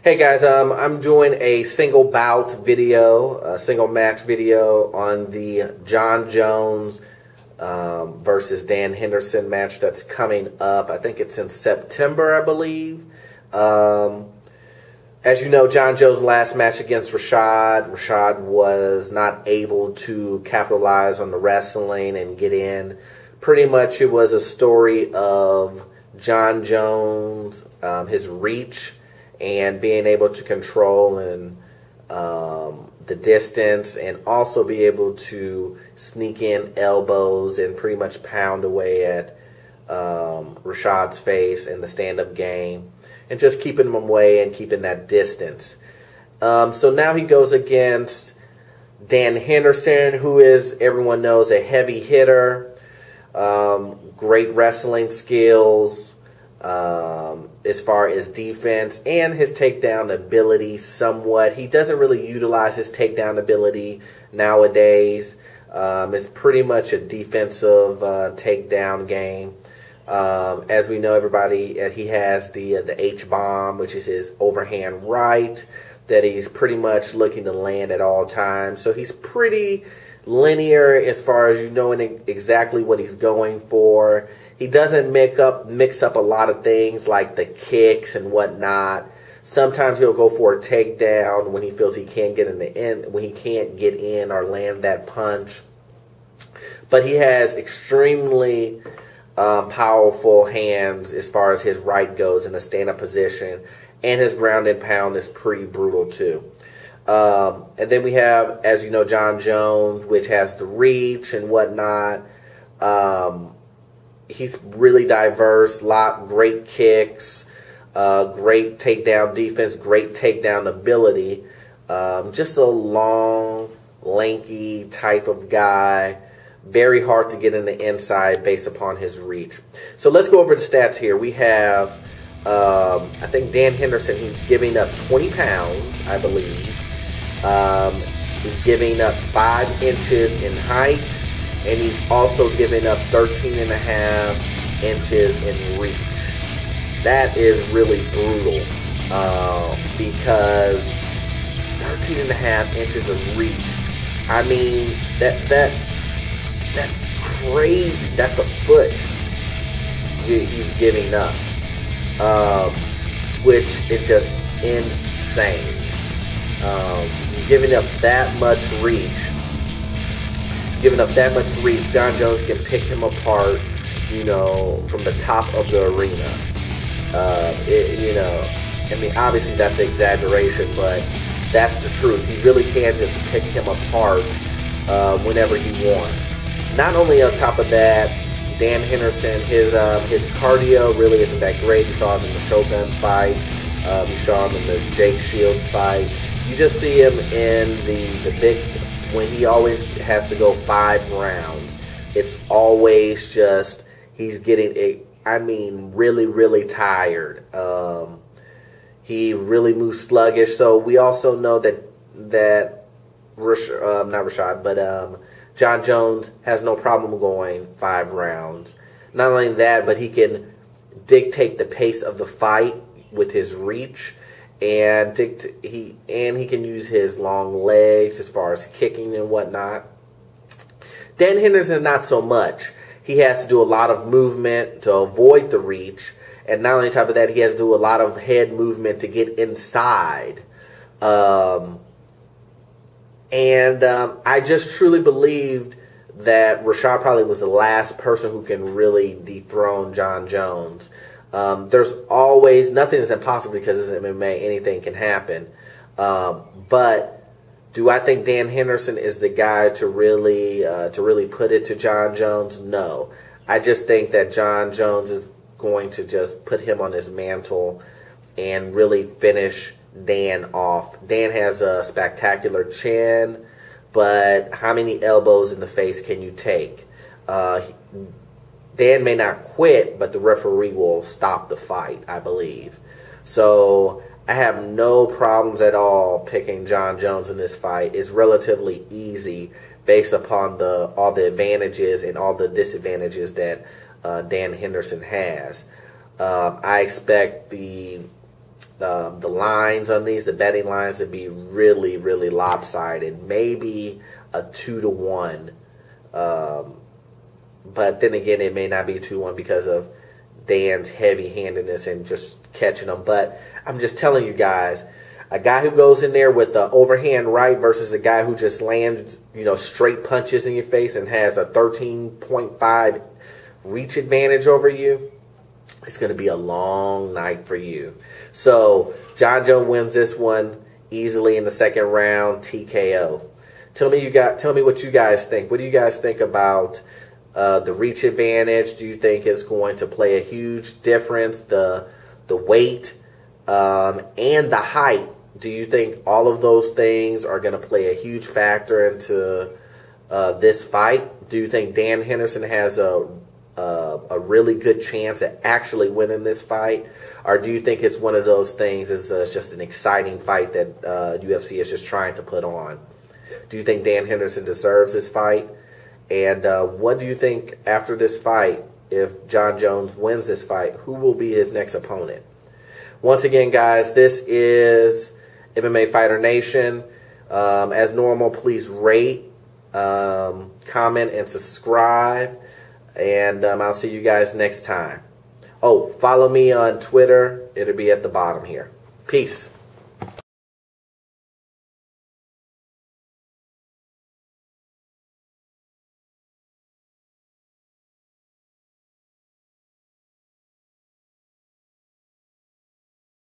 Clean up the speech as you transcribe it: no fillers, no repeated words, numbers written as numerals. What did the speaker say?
Hey guys, I'm doing a single bout video, a single match video on the Jon Jones versus Dan Henderson match that's coming up. I think it's in September, I believe. As you know, Jon Jones' last match against Rashad was not able to capitalize on the wrestling and get in. Pretty much it was a story of Jon Jones, his reach, and being able to control and the distance, and also be able to sneak in elbows and pretty much pound away at Rashad's face in the stand-up game, and just keeping him away and keeping that distance. So now he goes against Dan Henderson, who is, everyone knows, a heavy hitter, great wrestling skills, as far as defense and his takedown ability somewhat. He doesn't really utilize his takedown ability nowadays. It's pretty much a defensive takedown game. As we know, everybody, he has the H-bomb, which is his overhand right, that he's pretty much looking to land at all times. So he's pretty linear as far as you knowing exactly what he's going for. He doesn't mix up a lot of things like the kicks and whatnot. Sometimes he'll go for a takedown when he feels he can't get in the end, when he can't get in or land that punch. But he has extremely powerful hands as far as his right goes in a stand-up position, and his ground and pound is pretty brutal too. And then we have, as you know, Jon Jones, which has the reach and whatnot. He's really diverse, great kicks, great takedown defense, great takedown ability. Just a long, lanky type of guy. Very hard to get in the inside based upon his reach. So let's go over the stats here. We have, I think Dan Henderson, he's giving up 20 pounds, I believe. He's giving up 5 inches in height. And he's also giving up 13.5 inches in reach. That is really brutal because 13.5 inches of reach. I mean, that's crazy. That's a foot he's giving up, which is just insane. Giving up that much reach. Jon Jones can pick him apart, you know, from the top of the arena. I mean, obviously that's an exaggeration, but that's the truth. He really can just pick him apart whenever he wants. Not only on top of that, Dan Henderson, his cardio really isn't that great. You saw him in the Shogun fight. You saw him in the Jake Shields fight. You just see him in the big, when he always has to go 5 rounds, it's always just, he's getting, really, really tired. He really moves sluggish. So we also know that Jon Jones has no problem going 5 rounds. Not only that, but he can dictate the pace of the fight with his reach. And he can use his long legs as far as kicking and whatnot. Dan Henderson, not so much. He has to do a lot of movement to avoid the reach. And not only on top of that, he has to do a lot of head movement to get inside. I just truly believed that Rashad probably was the last person who can really dethrone Jon Jones. There's always, nothing is impossible because it's MMA, anything can happen. But do I think Dan Henderson is the guy to really put it to Jon Jones? No. I just think that Jon Jones is going to just put him on his mantle and really finish Dan off. Dan has a spectacular chin, but how many elbows in the face can you take? Dan may not quit, but the referee will stop the fight, I believe. So I have no problems at all picking Jon Jones in this fight. It's relatively easy based upon all the advantages and all the disadvantages that Dan Henderson has. I expect the the lines on these, the betting lines, to be really, really lopsided. Maybe a 2-1. But then again, it may not be 2-1 because of Dan's heavy-handedness and just catching them. But I'm just telling you guys, a guy who goes in there with the overhand right versus a guy who just lands, straight punches in your face and has a 13.5 reach advantage over you, it's going to be a long night for you. So Jon Jones wins this one easily in the second round, TKO. Tell me what you guys think. What do you guys think about the reach advantage? Do you think it's going to play a huge difference? The weight and the height. Do you think all of those things are going to play a huge factor into this fight? Do you think Dan Henderson has a really good chance at actually winning this fight? Or do you think it's one of those things, it's just an exciting fight that UFC is just trying to put on? Do you think Dan Henderson deserves this fight? And what do you think after this fight, if Jon Jones wins this fight, who will be his next opponent? Once again, guys, this is MMA Fighter Nation. As normal, please rate, comment, and subscribe. And I'll see you guys next time. Oh, follow me on Twitter. It'll be at the bottom here. Peace.